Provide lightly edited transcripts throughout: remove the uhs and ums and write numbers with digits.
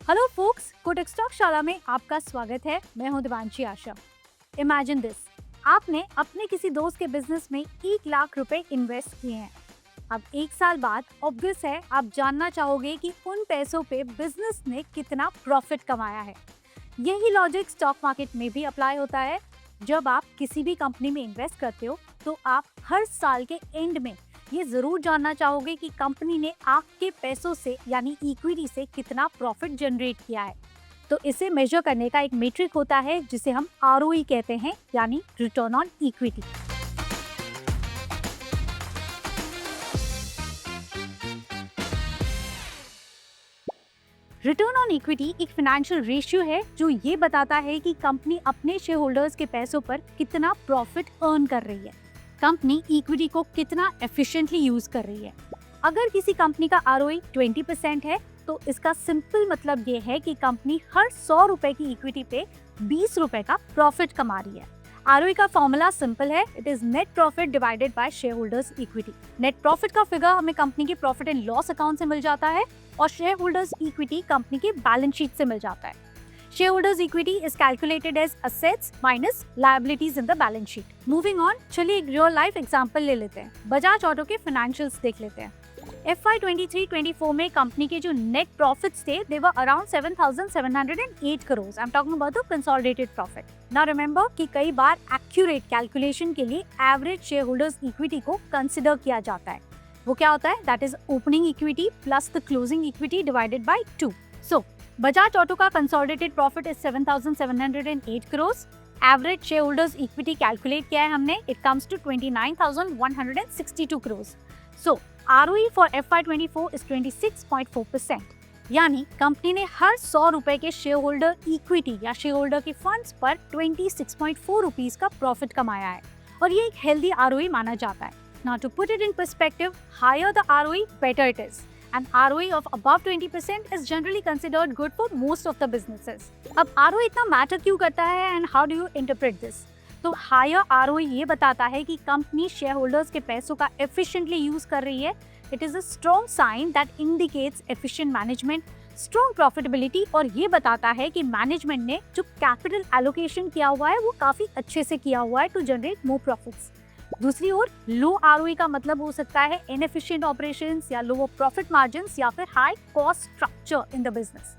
Hello focus, Kotak stock शाला में आपका स्वागत है। मैं हूं दिवांशी आशा। इमेजिन दिस, आपने अपने किसी दोस्त के बिजनेस में 1 लाख रुपए इन्वेस्ट किए हैं। अब 1 साल बाद ऑब्वियस है आप जानना चाहोगे कि उन पैसों पे बिजनेस ने कितना प्रॉफिट कमाया है। यही लॉजिक स्टॉक मार्केट में भी अप्लाई होता है। जब आप किसी भी कंपनी में इन्वेस्ट करते हो तो आप हर साल के एंड में ये जरूर जानना चाहोगे कि कंपनी ने आपके पैसों से यानी इक्विटी से कितना प्रॉफिट जनरेट किया है। तो इसे मेजर करने का एक मेट्रिक होता है जिसे हम आरओई कहते हैं, यानी return on equity. Return on equity एक फाइनेंशियल रेशियो है जो ये बताता है कि कंपनी अपने शेयर होल्डर्स के पैसों पर कितना प्रॉफिट अर्न कर रही है, कंपनी इक्विटी को कितना एफिशिएंटली यूज कर रही है। अगर किसी कंपनी का आरओई 20% है तो इसका सिंपल मतलब ये है कि कंपनी हर 100 रुपए की इक्विटी पे 20 रुपए का प्रॉफिट कमा रही है। आरओई का फॉर्मूला सिंपल है, it is net profit divided by share holders equity. Net profit का फिगर हमें कंपनी के प्रॉफिट एंड लॉस अकाउंट से मिल जाता है और शेयर होल्डर्स इक्विटी कंपनी के बैलेंस शीट से मिल जाता है। Share holders equity is calculated as assets minus liabilities in the balance sheet. Moving on, चलिए एक रियल लाइफ एग्जांपल ले लेते हैं। बजाज ऑटो के फाइनेंशियल्स देख लेते हैं। FY 23-24 में कंपनी के जो नेट प्रॉफिट्स थे they were around 7,708 crore. I am talking about the consolidated profit. Now remember कि कई बार एक्यूरेट कैलकुलेशन के लिए एवरेज शेयर होल्डर्स इक्विटी को कंसिडर किया जाता है। वो क्या होता है? That is opening equity plus the closing equity divided by 2। So Bajaj Auto का consolidated profit is 7,708 crore. Average share holders equity calculate किया है हमने, it comes to 29,162 crore. So ROE for FY 24 is 26.4%। यानी कंपनी ने हर 100 रुपए के शेयर होल्डर इक्विटी या share holder के फंड्स पर 26.4 रुपीस का प्रॉफिट कमाया है और ये एक हेल्दी ROE माना जाता है। Now to put it in perspective, higher the ROE, better it is. And ROE of above 20% is generally considered good for most of the businesses. अब ROE इतना मैटर क्यों करता है and how do you interpret this? तो higher ROE ये बताता है कि कंपनी शेयर होल्डर्स के पैसों का एफिशिएंटली यूज कर रही है। It is a strong sign that indicates efficient management, strong profitability और ये बताता है कि मैनेजमेंट ने जो कैपिटल एलोकेशन किया हुआ है वो काफी अच्छे से किया हुआ है टू जनरेट मोर प्रॉफिट्स। दूसरी ओर लो आरओई का मतलब हो सकता है इनएफिशिएंट ऑपरेशंस या लोअर प्रॉफिट मार्जिन्स या फिर high cost structure in the business.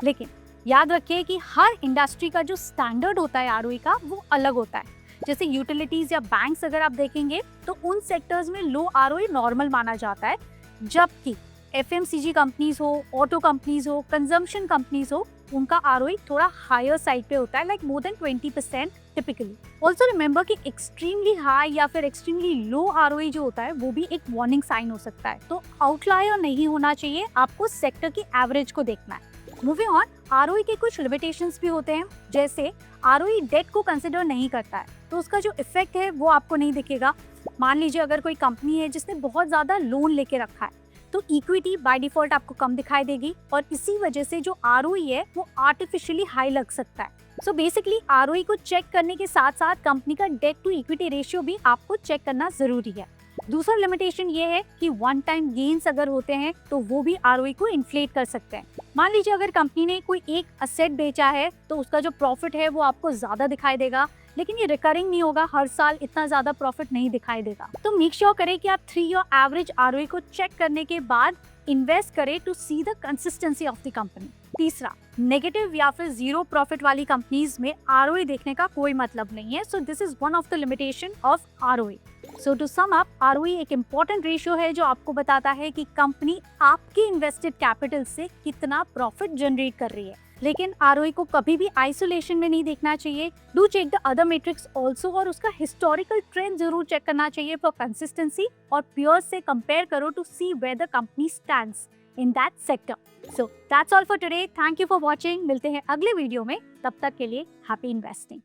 लेकिन याद रखिए कि हर इंडस्ट्री का जो स्टैंडर्ड होता है आरओई का वो अलग होता है। जैसे यूटिलिटीज या बैंक्स अगर आप देखेंगे तो उन सेक्टर्स में लो आरओई नॉर्मल माना जाता है, जबकि एफएमसीजी कंपनीज हो, ऑटो कंपनीज हो, कंजम्पशन कंपनीज हो, उनका आरओई थोड़ा हायर साइड पे होता है, like more than 20% typically. Also remember कि एक्सट्रीमली हाई या फिर एक्सट्रीमली लो आरओई जो होता है वो भी एक वार्निंग साइन हो सकता है। तो आउटलायर नहीं होना चाहिए, आपको सेक्टर की एवरेज को देखना है। मूविंग ऑन, आरओई के कुछ लिमिटेशंस भी होते हैं, जैसे आरओई डेट को कंसिडर नहीं करता है तो उसका जो इफेक्ट है वो आपको नहीं दिखेगा। मान लीजिए अगर कोई कंपनी है जिसने बहुत ज्यादा लोन लेके रखा है तो इक्विटी बाय डिफॉल्ट आपको कम दिखाई देगी और इसी वजह से जो आरओई है वो आर्टिफिशियली हाई लग सकता है। सो बेसिकली आरओई को चेक करने के साथ साथ कंपनी का डेट टू इक्विटी रेशियो भी आपको चेक करना जरूरी है। दूसरा लिमिटेशन ये है कि वन टाइम गेन्स अगर होते हैं तो वो भी आरओई को इन्फ्लेट कर सकते हैं। मान लीजिए अगर कंपनी ने कोई एक असेट बेचा है तो उसका जो प्रॉफिट है वो आपको ज्यादा दिखाई देगा, लेकिन ये रिकरिंग नहीं होगा, हर साल इतना ज्यादा प्रॉफिट नहीं दिखाई देगा। तो मेक श्योर करें कि आप 3 ईयर एवरेज आरओई को चेक करने के बाद इन्वेस्ट करें to see the consistency of the company. तीसरा, नेगेटिव या फिर जीरो प्रॉफिट वाली कंपनीज में आरओई देखने का कोई मतलब नहीं है। So this is one of the limitation of ROE. So to sum up, ROE एक इम्पोर्टेंट रेशियो है जो आपको बताता है कि कंपनी आपके इन्वेस्टेड कैपिटल से कितना प्रॉफिट जनरेट कर रही है। लेकिन आरओई को कभी भी आइसोलेशन में नहीं देखना चाहिए। Do check the other matrix also और उसका हिस्टोरिकल ट्रेंड जरूर चेक करना चाहिए फॉर कंसिस्टेंसी और पीयर्स से कंपेयर करो to C where the company stands in that sector. So that's all for today. Thank you for watching. मिलते हैं अगले वीडियो में, तब तक के लिए हैप्पी इन्वेस्टिंग।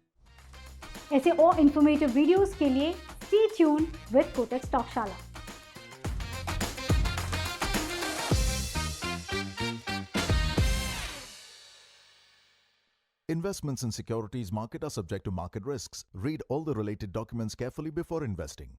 ऐसे और इन्फॉर्मेटिव वीडियोस के लिए stay tuned with Kotak stock शाला। Investments in securities market are subject to market risks. Read all the related documents carefully before investing.